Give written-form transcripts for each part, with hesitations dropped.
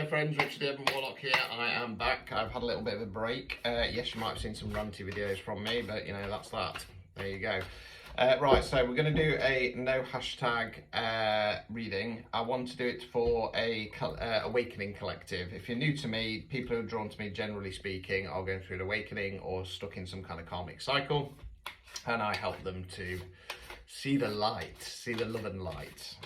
friends, Richard the Urban Warlock here. I am back. I've had a little bit of a break. Yes, you might have seen some ranty videos from me, but you know, that's that. There you go. Right, so we're going to do a no hashtag reading. I want to do it for a awakening collective. If you're new to me, people who are drawn to me, generally speaking, are going through an awakening or stuck in some kind of karmic cycle, and I help them to see the light, see the love and light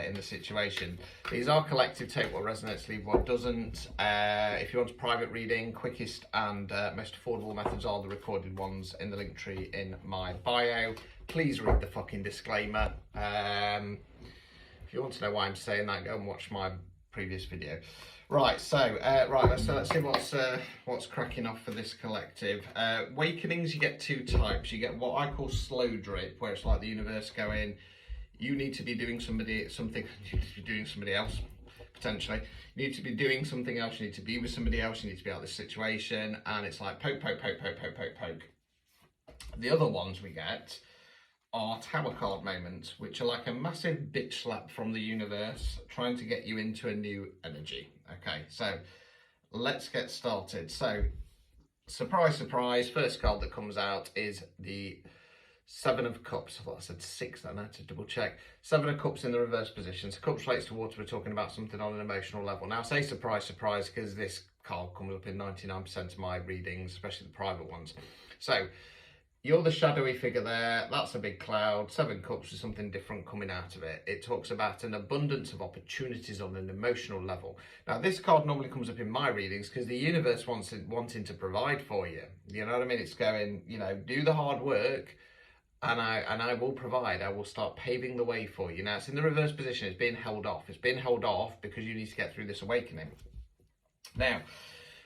in the situation. These are collective, take what resonates, leave what doesn't. If you want a private reading, quickest and most affordable methods are the recorded ones in the link tree in my bio. Please read the fucking disclaimer. If you want to know why I'm saying that, go and watch my previous video. Right, so let's see what's cracking off for this collective. Awakenings, you get two types. You get what I call slow drip, where it's like the universe going, you need to be doing something, you need to be doing somebody else, potentially. You need to be doing something else, you need to be with somebody else, you need to be out of this situation, and it's like poke, poke, poke, poke, poke, poke, poke. The other ones we get are tower card moments, which are like a massive bitch slap from the universe trying to get you into a new energy. Okay, so let's get started. So surprise, surprise, first card that comes out is the Seven of Cups. I thought I said six then, I had to double check. Seven of Cups in the reverse position. So cups relates to water, we're talking about something on an emotional level. Now I say surprise, surprise, because this card comes up in 99% of my readings, especially the private ones. So you're the shadowy figure there, that's a big cloud. Seven Cups is something different coming out of it. It talks about an abundance of opportunities on an emotional level. Now this card normally comes up in my readings because the universe wanting to provide for you. You know what I mean? It's going, you know, do the hard work and I will provide. I will start paving the way for you. Now it's in the reverse position, it's being held off. It's being held off because you need to get through this awakening. Now,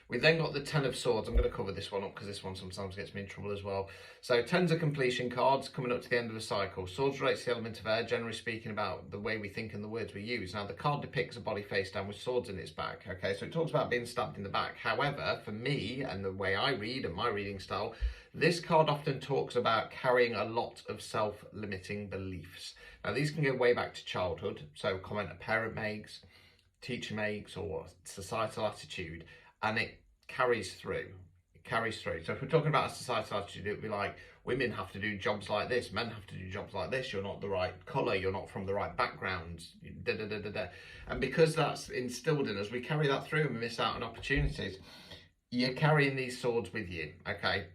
we then got the Ten of Swords. I'm going to cover this one up because this one sometimes gets me in trouble as well. So Tens of Completion cards coming up to the end of the cycle. Swords relates to the element of air, generally speaking about the way we think and the words we use. Now the card depicts a body face down with swords in its back. Okay, so it talks about being stabbed in the back. However, for me and the way I read and my reading style, this card often talks about carrying a lot of self-limiting beliefs. Now these can go way back to childhood. So comment a parent makes, teacher makes, or societal attitude. And it carries through. It carries through. So if we're talking about a societal attitude, it would be like, women have to do jobs like this, men have to do jobs like this, you're not the right colour, you're not from the right background, da da da da da. And because that's instilled in us, we carry that through and we miss out on opportunities. You're carrying these swords with you, okay?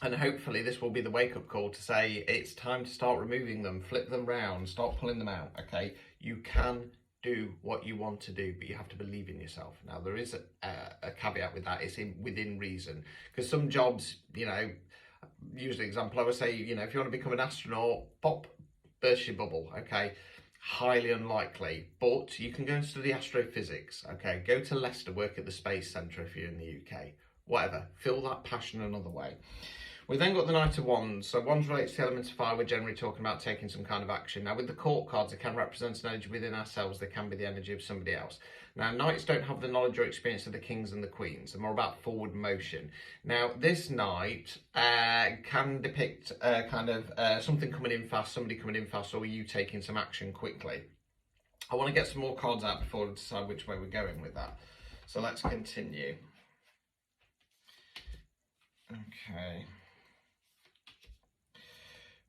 And hopefully this will be the wake-up call to say, it's time to start removing them, flip them round, start pulling them out, okay? You can do what you want to do, but you have to believe in yourself. Now there is a caveat with that. It's within reason, because some jobs, you know, use the example I would say, you know, if you want to become an astronaut, pop, burst your bubble, okay? Highly unlikely, but you can go and study astrophysics, okay? Go to Leicester, work at the Space Centre if you're in the UK, whatever. Feel that passion another way. We then got the Knight of Wands. So Wands relates to the element of fire. We're generally talking about taking some kind of action. Now with the Court cards, it can represent an energy within ourselves. They can be the energy of somebody else. Now Knights don't have the knowledge or experience of the Kings and the Queens. They're more about forward motion. Now this Knight can depict kind of something coming in fast, somebody coming in fast, or you taking some action quickly. I want to get some more cards out before we decide which way we're going with that. So let's continue. Okay.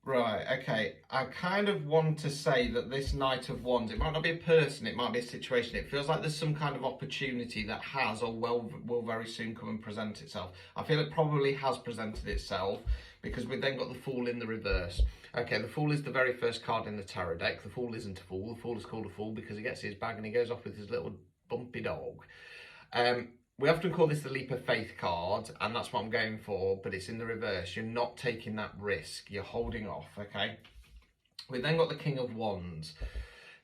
Right, okay, I kind of want to say that this Knight of Wands, it might not be a person, it might be a situation. It feels like there's some kind of opportunity that has or will very soon come and present itself. I feel it probably has presented itself because we've then got the Fool in the reverse. Okay, the Fool is the very first card in the tarot deck. The Fool isn't a fool. The Fool is called a fool because he gets his bag and he goes off with his little bumpy dog. We often call this the Leap of Faith card, and that's what I'm going for, but it's in the reverse. You're not taking that risk. You're holding off, okay? We've then got the King of Wands.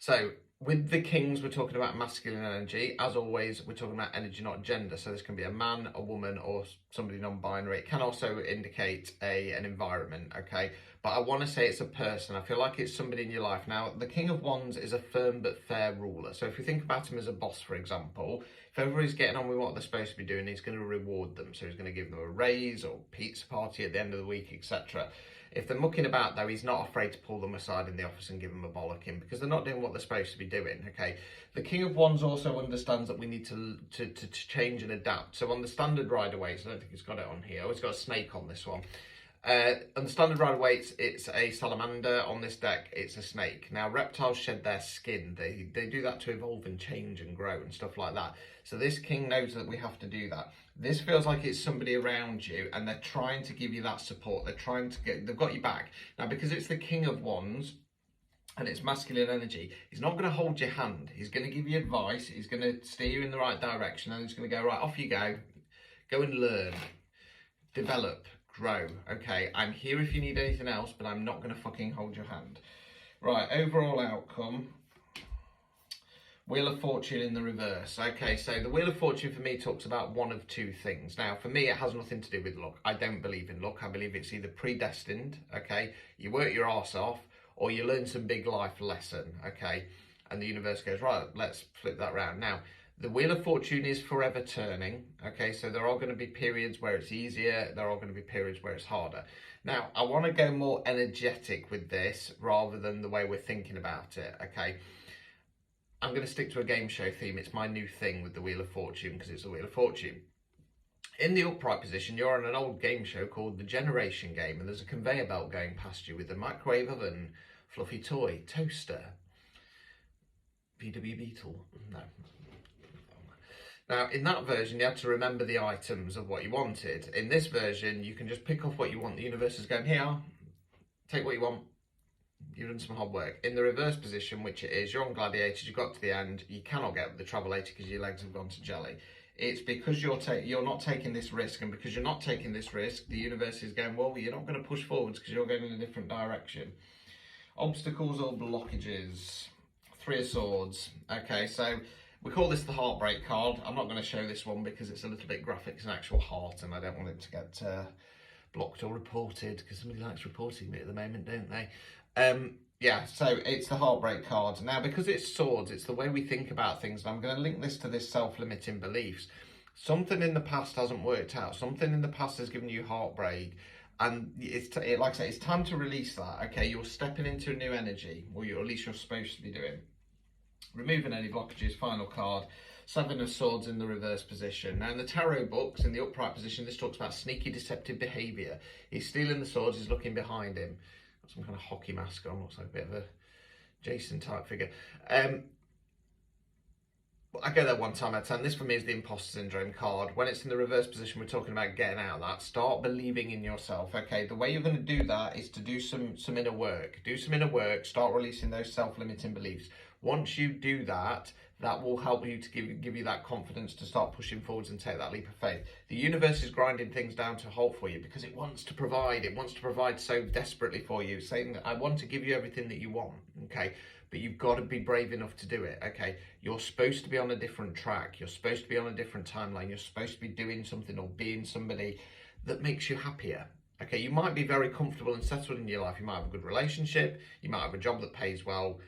So with the Kings, we're talking about masculine energy. As always, we're talking about energy, not gender. So this can be a man, a woman, or somebody non-binary. It can also indicate an environment, okay? But I want to say it's a person. I feel like it's somebody in your life. Now, the King of Wands is a firm but fair ruler. So if you think about him as a boss, for example, if everybody's getting on with what they're supposed to be doing, he's going to reward them. So he's going to give them a raise or pizza party at the end of the week, etc. If they're mucking about though, he's not afraid to pull them aside in the office and give them a bollocking, because they're not doing what they're supposed to be doing, okay? The King of Wands also understands that we need to change and adapt. So on the standard Rider-Waite, I don't think it's got it on here. Oh, it's got a snake on this one. On the standard Rider-Waite, it's a salamander. On this deck, it's a snake. Now, reptiles shed their skin. They do that to evolve and change and grow and stuff like that. So this king knows that we have to do that. This feels like it's somebody around you, and they're trying to give you that support. They've got you back. Now, because it's the King of Wands, and it's masculine energy, he's not going to hold your hand. He's going to give you advice. He's going to steer you in the right direction, and he's going to go, right, off you go. Go and learn. Develop. Grow. Okay, I'm here if you need anything else, but I'm not going to fucking hold your hand. Right, overall outcome. Wheel of Fortune in the reverse. Okay, so the Wheel of Fortune for me talks about one of two things. Now, for me, it has nothing to do with luck. I don't believe in luck. I believe it's either predestined, okay, you work your arse off, or you learn some big life lesson, okay, and the universe goes, right, let's flip that round. Now, the Wheel of Fortune is forever turning, okay, so there are going to be periods where it's easier, there are going to be periods where it's harder. Now, I want to go more energetic with this rather than the way we're thinking about it, okay. I'm going to stick to a game show theme. It's my new thing with the Wheel of Fortune, because it's a Wheel of Fortune. In the upright position, you're on an old game show called the Generation Game, and there's a conveyor belt going past you with a microwave oven, fluffy toy, toaster, VW Beetle, no. Now, in that version, you had to remember the items of what you wanted. In this version, you can just pick off what you want. The universe is going, here, take what you want. You've done some hard work. In the reverse position, which it is, you're on Gladiators, you got to the end, you cannot get the Travelator because your legs have gone to jelly. It's because you're not taking this risk, and because you're not taking this risk, the universe is going, well, you're not going to push forwards because you're going in a different direction. Obstacles or blockages. Three of Swords. Okay, so we call this the Heartbreak card. I'm not going to show this one because it's a little bit graphic. It's an actual heart, and I don't want it to get blocked or reported, because somebody likes reporting me at the moment, don't they? Yeah, so it's the Heartbreak card. Now, because it's swords, it's the way we think about things, and I'm going to link this to this self-limiting beliefs. Something in the past hasn't worked out. Something in the past has given you heartbreak, and like I say, it's time to release that. Okay, you're stepping into a new energy, or at least you're supposed to be doing. Removing any blockages, final card. Seven of Swords in the reverse position. Now, in the tarot books, in the upright position, this talks about sneaky, deceptive behaviour. He's stealing the swords, he's looking behind him. Got some kind of hockey mask on, looks like a bit of a Jason type figure. I go there 1 time out of 10. This for me is the imposter syndrome card. When it's in the reverse position, we're talking about getting out of that. Start believing in yourself. Okay, the way you're going to do that is to do some inner work. Do some inner work. Start releasing those self-limiting beliefs. Once you do that, that will help you to give you that confidence to start pushing forwards and take that leap of faith. The universe is grinding things down to a halt for you because it wants to provide. It wants to provide so desperately for you, saying that I want to give you everything that you want, okay? But you've got to be brave enough to do it, okay? You're supposed to be on a different track. You're supposed to be on a different timeline. You're supposed to be doing something or being somebody that makes you happier. Okay, you might be very comfortable and settled in your life. You might have a good relationship. You might have a job that pays well.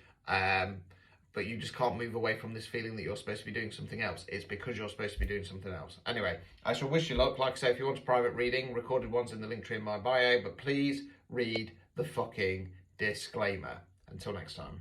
But you just can't move away from this feeling that you're supposed to be doing something else. It's because you're supposed to be doing something else. Anyway, I shall wish you luck. Like I say, if you want a private reading, recorded ones in the link tree in my bio, but please read the fucking disclaimer. Until next time.